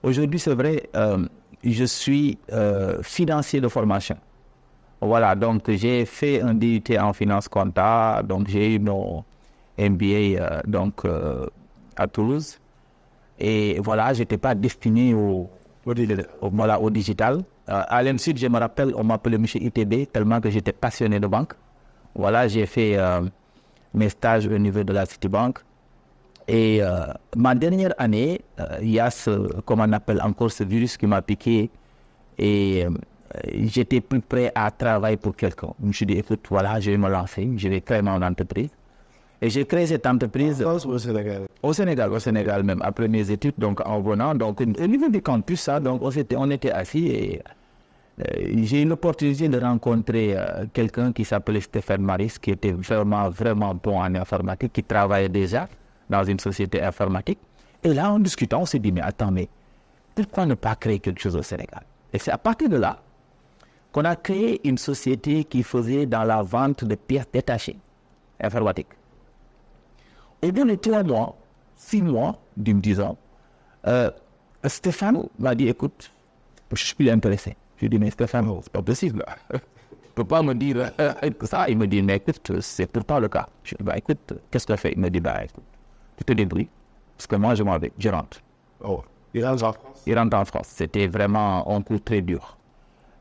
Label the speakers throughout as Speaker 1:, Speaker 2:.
Speaker 1: Aujourd'hui, c'est vrai, je suis financier de formation. Voilà, donc j'ai fait un DUT en finance comptable, donc j'ai eu mon MBA à Toulouse. Et voilà, je n'étais pas destiné au digital. À l'ENSUD, je me rappelle, on m'appelait M. ITB, tellement que j'étais passionné de banque. Voilà, j'ai fait mes stages au niveau de la Citibank. Et ma dernière année, il y a comme on appelle encore ce virus qui m'a piqué. Et j'étais plus prêt à travailler pour quelqu'un. Je me suis dit, écoute, voilà, je vais me lancer, je vais créer mon entreprise. Et j'ai créé cette entreprise.
Speaker 2: En France ou au Sénégal?
Speaker 1: Au Sénégal même, après mes études, donc en venant, donc au niveau du campus, ça, donc on était assis et j'ai eu l'opportunité de rencontrer quelqu'un qui s'appelait Stéphane Maris, qui était vraiment, vraiment bon en informatique, qui travaillait déjà dans une société informatique. Et là, en discutant, on s'est dit, mais attends, mais pourquoi ne pas créer quelque chose au Sénégal? Et c'est à partir de là qu'on a créé une société qui faisait dans la vente de pièces détachées informatiques. Et bien, les 3 mois, 6 mois, 10 ans, Stéphane m'a dit, écoute, je suis plus intéressé. Je lui ai dit, mais Stéphane, c'est pas possible. Tu ne peux pas me dire ça. Il me dit, mais écoute, c'est pourtant le cas. Je lui ai dit, bah écoute, qu'est-ce que tu fais? Il me dit, bah écoute, tu te débrouilles, parce que moi je m'en vais, je rentre.
Speaker 2: Oh, il rentre en France?
Speaker 1: Il rentre en France. C'était vraiment un coup très dur.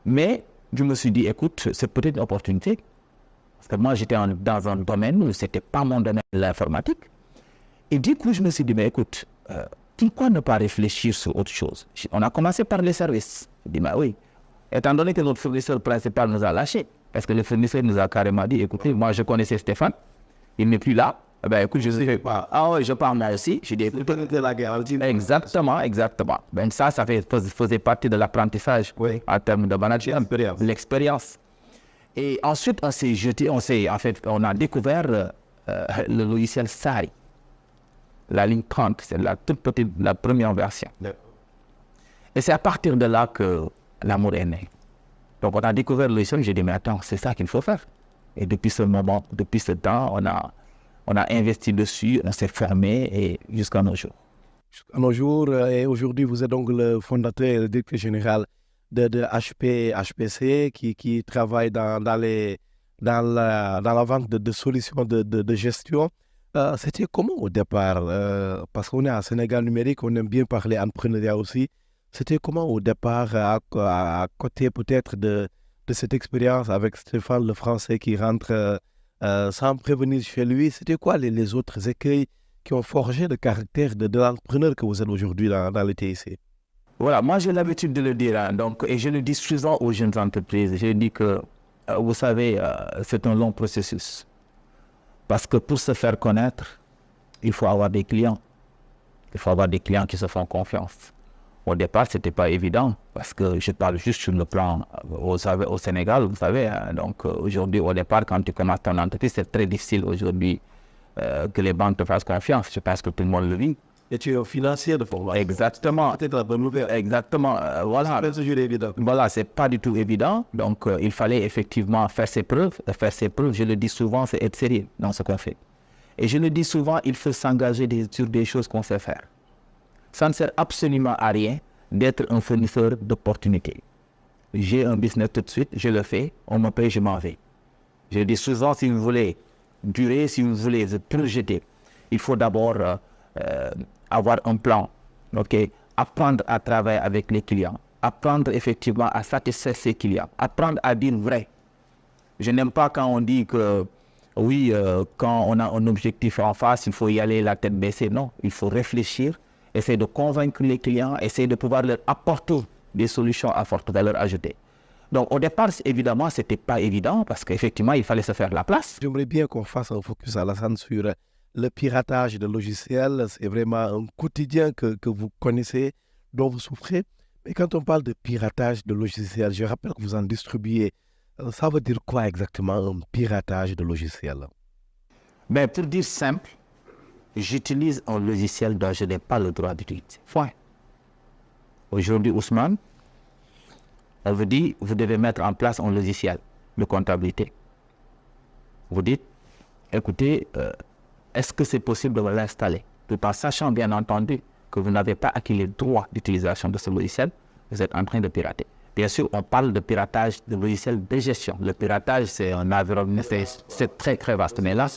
Speaker 1: Mais je me suis dit, écoute, c'est peut-être une opportunité. Parce que moi, j'étais dans un domaine où ce n'était pas mon domaine, l'informatique. Et du coup, je me suis dit, mais écoute, pourquoi ne pas réfléchir sur autre chose? On a commencé par les services. Je dis, bah oui, étant donné que notre fournisseur principal nous a lâchés, parce que le fournisseur nous a carrément dit, écoutez, moi je connaissais Stéphane, il n'est plus là. Eh ben écoute, je sais pas. Ah oui, je parle là aussi. Je dis,
Speaker 2: C'était la garantie.
Speaker 1: exactement. Ben ça faisait partie de l'apprentissage en termes de management, l'expérience. Et ensuite, on s'est jeté, on a découvert le logiciel SARI. La ligne 30, c'est la toute petite, la première version. Et c'est à partir de là que l'amour est né. Donc on a découvert le logiciel, j'ai dit, mais attends, c'est ça qu'il faut faire. Et depuis ce moment, depuis ce temps, on a investi dessus, on s'est fermé et jusqu'à nos jours.
Speaker 2: Jusqu'à nos jours, et aujourd'hui, vous êtes donc le fondateur et le directeur général de HPC qui travaille dans la vente de solutions de gestion. C'était comment au départ? Parce qu'on est à Sénégal numérique, on aime bien parler entrepreneuriat aussi. C'était comment au départ, à côté peut-être de cette expérience avec Stéphane le Français qui rentre sans prévenir chez lui? C'était quoi les autres écueils qui ont forgé le caractère de l'entrepreneur que vous êtes aujourd'hui dans le TIC?
Speaker 1: Voilà, moi j'ai l'habitude de le dire, hein, et je le dis souvent aux jeunes entreprises. Je dis que, vous savez, c'est un long processus. Parce que pour se faire connaître, il faut avoir des clients. Il faut avoir des clients qui se font confiance. Au départ, ce n'était pas évident, parce que je parle juste sur le plan au Sénégal, vous savez. Hein, donc aujourd'hui, au départ, quand tu commences ton entreprise, c'est très difficile aujourd'hui que les banques te fassent confiance. Je pense que tout le monde le vit.
Speaker 2: Et tu es un financier de formation.
Speaker 1: Exactement.
Speaker 2: Peut-être la bonne nouvelle.
Speaker 1: Exactement. Voilà.
Speaker 2: C'est pas toujours évident.
Speaker 1: Voilà, c'est pas du tout évident. Donc, il fallait effectivement faire ses preuves. Faire ses preuves, je le dis souvent, c'est être sérieux dans ce qu'on fait. Et je le dis souvent, il faut s'engager sur des choses qu'on sait faire. Ça ne sert absolument à rien d'être un fournisseur d'opportunités. J'ai un business tout de suite, je le fais, on me paye, je m'en vais. Je dis souvent, si vous voulez durer, si vous voulez vous projeter, il faut d'abord avoir un plan, apprendre à travailler avec les clients, apprendre effectivement à satisfaire ses clients, apprendre à dire vrai. Je n'aime pas quand on dit que oui, quand on a un objectif en face, il faut y aller la tête baissée. Non, il faut réfléchir, essayer de convaincre les clients, essayer de pouvoir leur apporter des solutions à forte valeur ajoutée. Donc au départ, évidemment, ce n'était pas évident parce qu'effectivement, il fallait se faire la place.
Speaker 2: J'aimerais bien qu'on fasse un focus à la sur le piratage de logiciels. C'est vraiment un quotidien que vous connaissez, dont vous souffrez. Mais quand on parle de piratage de logiciels, je rappelle que vous en distribuez. Ça veut dire quoi exactement un piratage de logiciels?
Speaker 1: Ben, pour dire simple, j'utilise un logiciel dont je n'ai pas le droit d'utiliser. Point. Aujourd'hui, Ousmane, elle vous dit, vous devez mettre en place un logiciel de comptabilité. Vous dites, écoutez, est-ce que c'est possible de l'installer? Tout en sachant bien entendu que vous n'avez pas acquis les droits d'utilisation de ce logiciel, vous êtes en train de pirater. Bien sûr, on parle de piratage de logiciels de gestion. Le piratage, c'est un environnement, c'est très très vaste. Mais là,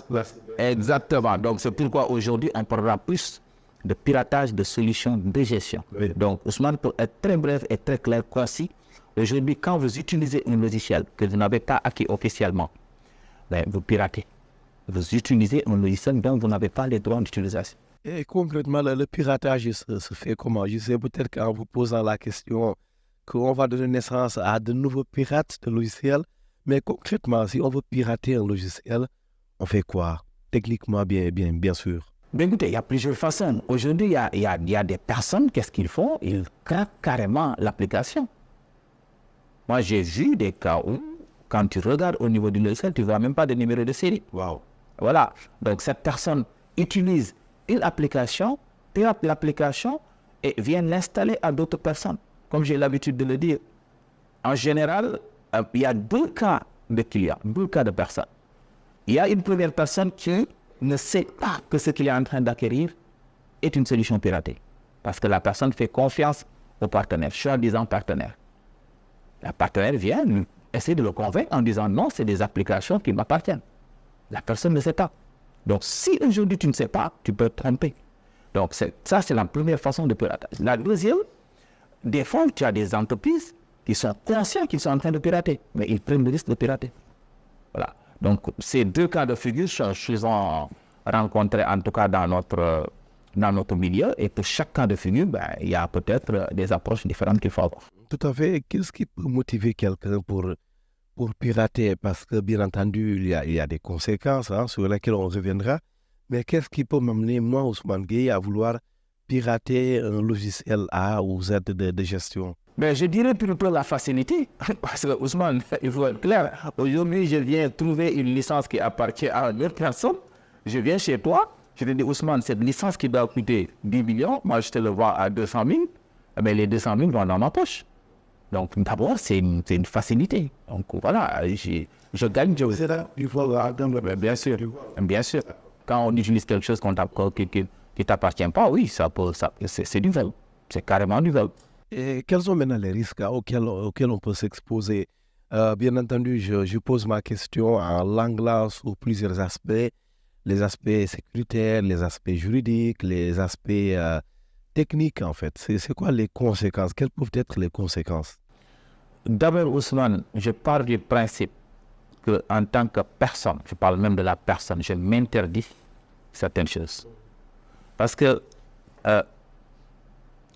Speaker 1: exactement. Donc, c'est pourquoi aujourd'hui, on parlera plus de piratage de solutions de gestion.
Speaker 2: Oui.
Speaker 1: Donc, Ousmane, pour être très bref et très clair, concis, aujourd'hui, quand vous utilisez un logiciel que vous n'avez pas acquis officiellement, ben, vous piratez. Vous utilisez un logiciel dont vous n'avez pas les droits d'utilisation.
Speaker 2: Et concrètement, le piratage il se fait comment? Je sais peut-être qu'en vous posant la question qu'on va donner naissance à de nouveaux pirates de logiciels, mais concrètement, si on veut pirater un logiciel, on fait quoi? Techniquement, bien sûr.
Speaker 1: Bien écoutez, il y a plusieurs façons. Aujourd'hui, il y a des personnes, qu'est-ce qu'ils font? Ils craquent carrément l'application. Moi, j'ai vu des cas où, quand tu regardes au niveau du logiciel, tu ne vois même pas de numéro de série.
Speaker 2: Wow.
Speaker 1: Voilà. Donc, cette personne utilise une application, pirate l'application et vient l'installer à d'autres personnes. Comme j'ai l'habitude de le dire. En général, il y a deux cas de clients, deux cas de personnes. Il y a une première personne qui ne sait pas que ce qu'il est en train d'acquérir est une solution piratée. Parce que la personne fait confiance au partenaire, soi-disant partenaire. Le partenaire vient essayer de le convaincre en disant non, c'est des applications qui m'appartiennent. La personne ne sait pas. Donc, si aujourd'hui tu ne sais pas, tu peux te tromper. Donc, ça, c'est la première façon de piratage. La deuxième, des fois, tu as des entreprises qui sont conscientes qu'ils sont en train de pirater, mais ils prennent le risque de pirater. Voilà. Donc, ces deux cas de figure se sont rencontrés, en tout cas dans notre milieu. Et pour chaque cas de figure, ben, il y a peut-être des approches différentes qu'il faut avoir.
Speaker 2: Tout à fait. Qu'est-ce qui peut motiver quelqu'un pour pirater? Parce que, bien entendu, il y a des conséquences sur lesquelles on reviendra. Mais qu'est-ce qui peut m'amener, moi, Ousmane Gueye, à vouloir pirater un logiciel A ou Z de gestion?
Speaker 1: Mais je dirais plutôt la facilité. Parce que, Ousmane, il faut être clair. Aujourd'hui, je viens trouver une licence qui appartient à une autre personne. Je viens chez toi. Je te dis, Ousmane, cette licence qui doit coûter 10 millions, moi, je te le vends à 200 000. Mais les 200 000 vont dans ma poche. Donc, d'abord, c'est une facilité. Donc, voilà, je gagne.
Speaker 2: C'est là, il faut attendre.
Speaker 1: Bien sûr, bien sûr. Quand on utilise quelque chose qui ne t'appartient pas, oui, c'est du vol. C'est carrément du vol.
Speaker 2: Et quels sont maintenant les risques auxquels on peut s'exposer? Bien entendu, je pose ma question en l'angle sur plusieurs aspects. Les aspects sécuritaires, les aspects juridiques, les aspects techniques, en fait. C'est quoi les conséquences? Quelles peuvent être les conséquences?
Speaker 1: D'abord, Ousmane, je pars du principe qu'en tant que personne, je parle même de la personne, je m'interdis certaines choses. Parce que,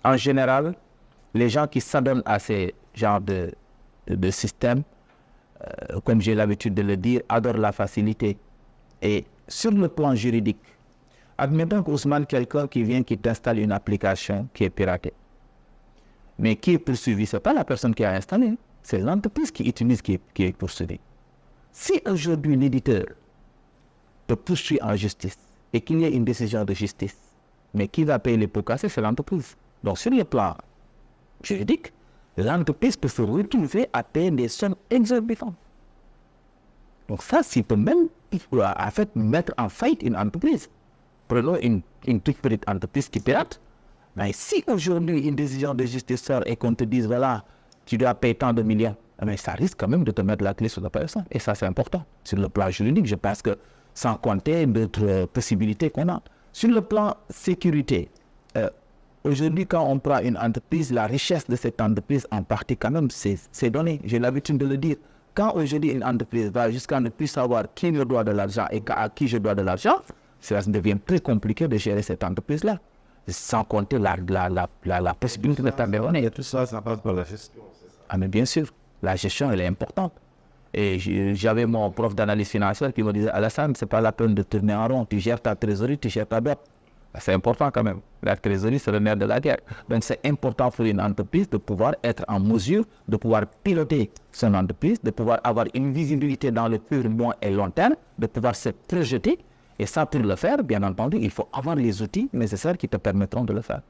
Speaker 1: en général, les gens qui s'adonnent à ces genres de systèmes, comme j'ai l'habitude de le dire, adorent la facilité. Et sur le plan juridique, admettons qu'Ousmane, quelqu'un qui vient, qui t'installe une application qui est piratée. Mais qui est poursuivi, ce n'est pas la personne qui a installé, c'est l'entreprise qui utilise qui est poursuivie. Si aujourd'hui l'éditeur te poursuit en justice et qu'il y ait une décision de justice, mais qui va payer les pots cassés, c'est l'entreprise. Donc sur le plan juridique, l'entreprise peut se retrouver à payer des sommes exorbitantes. Donc ça, s'il peut même en fait, mettre en faillite une entreprise. Prenons une toute petite entreprise qui pirate. Mais si aujourd'hui une décision de justice sort et qu'on te dise, voilà, tu dois payer tant de millions, mais ça risque quand même de te mettre la clé sur la personne. Et ça, c'est important. Sur le plan juridique, je pense que sans compter d'autres possibilités qu'on a. Sur le plan sécurité, aujourd'hui, quand on prend une entreprise, la richesse de cette entreprise, en partie quand même, c'est donné. J'ai l'habitude de le dire. Quand aujourd'hui une entreprise va jusqu'à ne plus savoir qui me doit de l'argent et à qui je dois de l'argent, ça devient très compliqué de gérer cette entreprise-là. Sans compter la possibilité de t'abandonner.
Speaker 2: Tout ça, ça passe par la gestion.
Speaker 1: Ah, mais bien sûr, la gestion, elle est importante. Et j'avais mon prof d'analyse financière qui me disait, Alassane, ce n'est pas la peine de tourner en rond. Tu gères ta trésorerie, tu gères ta dette. C'est important quand même. La trésorerie, c'est le nerf de la guerre. Donc, c'est important pour une entreprise de pouvoir être en mesure de pouvoir piloter son entreprise, de pouvoir avoir une visibilité dans le court, moyen et long terme, de pouvoir se projeter. Et ça, pour le faire, bien entendu, il faut avoir les outils nécessaires qui te permettront de le faire.